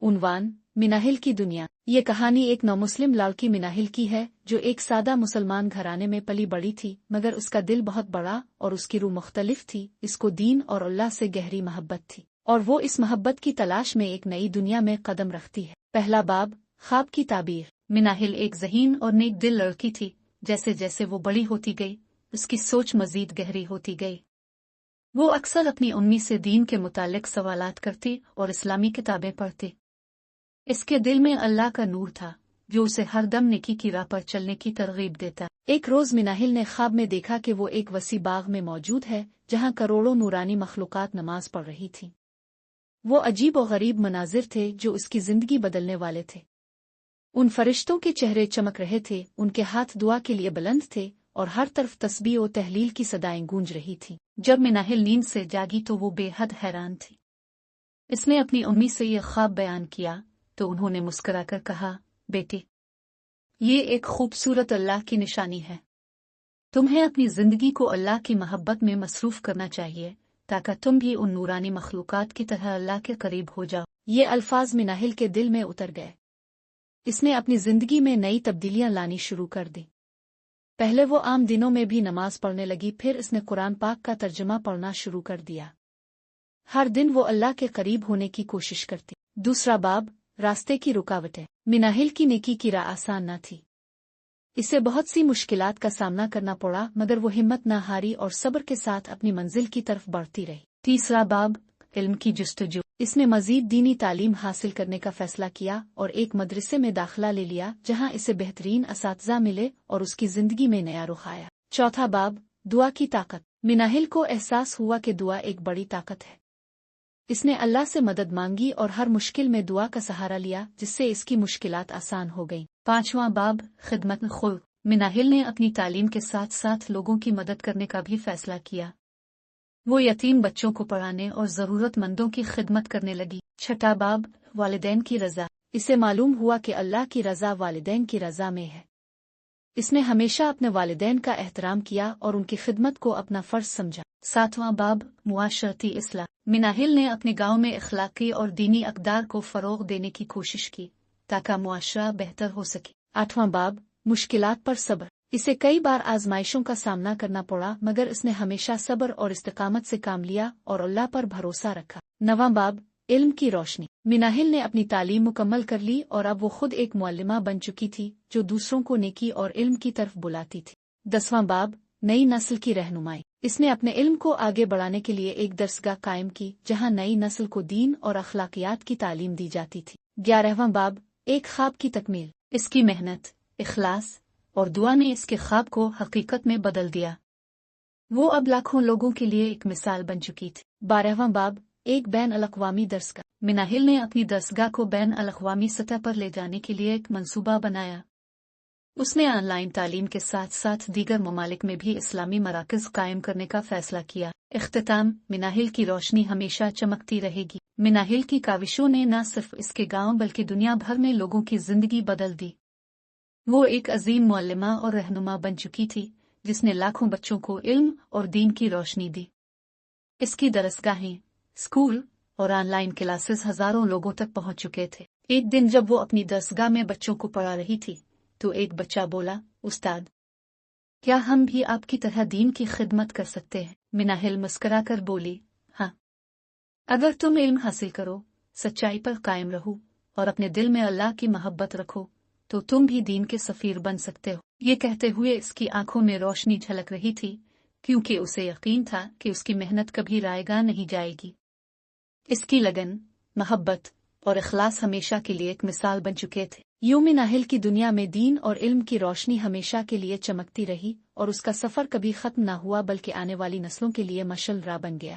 उन्वान मिनाहिल की दुनिया। ये कहानी एक नौमुस्लिम लड़की मिनाहिल की है जो एक सादा मुसलमान घराने में पली बड़ी थी, मगर उसका दिल बहुत बड़ा और उसकी रूह मुख्तलिफ थी। इसको दीन और अल्लाह से गहरी मोहब्बत थी और वो इस मोहब्बत की तलाश में एक नई दुनिया में कदम रखती है। पहला बाब, ख्वाब की ताबीर। मिनाहिल एक ज़हीन और नेक दिल लड़की थी। जैसे जैसे वो बड़ी होती गई, उसकी सोच मजीद गहरी होती गई। वो अक्सर अपनी उम्मी से दीन के मुतालिक सवालात करती और इस्लामी किताबें पढ़ती। इसके दिल में अल्लाह का नूर था जो उसे हर दम नेकी की राह पर चलने की तरगीब देता। एक रोज मिनाहिल ने ख्वाब में देखा कि वो एक वसी बाग में मौजूद है जहां करोड़ों नूरानी मखलूकात नमाज पढ़ रही थी। वो अजीब और गरीब मनाजिर थे जो उसकी जिंदगी बदलने वाले थे। उन फरिश्तों के चेहरे चमक रहे थे, उनके हाथ दुआ के लिए बुलंद थे और हर तरफ तस्बीह और तहलील की सदाएं गूंज रही थी। जब मिनाहिल नींद से जागी तो वो बेहद हैरान थी। इसने अपनी उम्मी से ये ख्वाब बयान किया तो उन्होंने मुस्कुराकर कहा, बेटी, ये एक खूबसूरत अल्लाह की निशानी है। तुम्हें अपनी जिंदगी को अल्लाह की मोहब्बत में मसरूफ करना चाहिए ताकि तुम भी उन नूरानी मखलूकात की तरह अल्लाह के करीब हो जाओ। ये अल्फाज मिनाहिल के दिल में उतर गए। इसने अपनी जिंदगी में नई तब्दीलियां लानी शुरू कर दी। पहले वो आम दिनों में भी नमाज पढ़ने लगी, फिर इसने कुरान पाक का तर्जुमा पढ़ना शुरू कर दिया। हर दिन वो अल्लाह के करीब होने की कोशिश करती। दूसरा बाब, रास्ते की रुकावटें। मिनाहिल की नेकी की राह आसान न थी। इसे बहुत सी मुश्किलात का सामना करना पड़ा, मगर वो हिम्मत न हारी और सब्र के साथ अपनी मंजिल की तरफ बढ़ती रही। तीसरा बाब, इल्म की जुस्तजू। इसने मजीद दीनी तालीम हासिल करने का फैसला किया और एक मदरसे में दाखिला ले लिया जहां इसे बेहतरीन असातिज़ा मिले और उसकी जिंदगी में नया रुख आया। चौथा बाब, दुआ की ताकत। मिनाहिल को एहसास हुआ कि दुआ एक बड़ी ताकत है। इसने अल्लाह से मदद मांगी और हर मुश्किल में दुआ का सहारा लिया, जिससे इसकी मुश्किलात आसान हो गईं। पांचवां बाब, खिदमत खुल्क। मिनाहिल ने अपनी तालीम के साथ साथ लोगों की मदद करने का भी फैसला किया। वो यतीम बच्चों को पढ़ाने और ज़रूरतमंदों की खिदमत करने लगी। छठा बाब, वालिदैन की रज़ा। इसे मालूम हुआ कि अल्लाह की रज़ा वालिदैन की रज़ा में है। इसने हमेशा अपने वालिदैन का एहतराम किया और उनकी खिदमत को अपना फर्ज समझा। सातवां बाब, मुआशरती इस्लाह। मिनाहिल ने अपने गांव में इखलाकी और दीनी अक़दार को फ़रोग़ देने की कोशिश की ताकि मुआशरा बेहतर हो सके। आठवां बाब, मुश्किलात पर सब्र। इसे कई बार आजमाइशों का सामना करना पड़ा, मगर इसने हमेशा सब्र और इस्तिकामत से काम लिया और अल्लाह पर भरोसा रखा। नवां बाब, इल्म की रोशनी। मिनाहिल ने अपनी तालीम मुकम्मल कर ली और अब वो खुद एक मुअल्लिमा बन चुकी थी जो दूसरों को नेकी और इल्म की तरफ बुलाती थी। 10वां बाब, नई नस्ल की रहनुमाई। इसने अपने इल्म को आगे बढ़ाने के लिए एक दरसगाह कायम की जहां नई नस्ल को दीन और अखलाकियात की तालीम दी जाती थी। 11वां बाब, एक ख्वाब की तकमील। इसकी मेहनत, इखलास और दुआ ने इसके ख्वाब को हकीकत में बदल दिया। वो अब लाखों लोगों के लिए एक मिसाल बन चुकी थी। 12वां बाब, एक बैन अल-अक़वामी दरसगाह। मिनाहिल ने अपनी दरसगाह को बैन अल-अक़वामी सतह पर ले जाने के लिए एक मंसूबा बनाया। उसने ऑनलाइन तालीम के साथ साथ दीगर ममालिक में भी इस्लामी मराकज़ कायम करने का फैसला किया। इख्तिताम, मिनाहिल की रोशनी हमेशा चमकती रहेगी। मिनाहिल की काविशों ने न सिर्फ इसके गांव बल्कि दुनिया भर में लोगों की जिंदगी बदल दी। वो एक अजीम मुअल्लिमा और रहनुमा बन चुकी थी जिसने लाखों बच्चों को इल्म और दीन की रोशनी दी। इसकी दरसगाहें, स्कूल और ऑनलाइन क्लासेस हजारों लोगों तक पहुंच चुके थे। एक दिन जब वो अपनी दरसगाह में बच्चों को पढ़ा रही थी तो एक बच्चा बोला, उस्ताद, क्या हम भी आपकी तरह दीन की खिदमत कर सकते हैं? मिनाहिल मुस्कुरा कर बोली, हाँ, अगर तुम इल्म हासिल करो, सच्चाई पर कायम रहो और अपने दिल में अल्लाह की मोहब्बत रखो तो तुम भी दीन के सफीर बन सकते हो। ये कहते हुए इसकी आंखों में रोशनी झलक रही थी क्योंकि उसे यकीन था कि उसकी मेहनत कभी रायगा नहीं जाएगी। इसकी लगन, मोहब्बत और इखलास हमेशा के लिए एक मिसाल बन चुके थे। यूं मिनाहिल की दुनिया में दीन और इल्म की रोशनी हमेशा के लिए चमकती रही और उसका सफर कभी खत्म न हुआ बल्कि आने वाली नस्लों के लिए मशाल राह बन गया।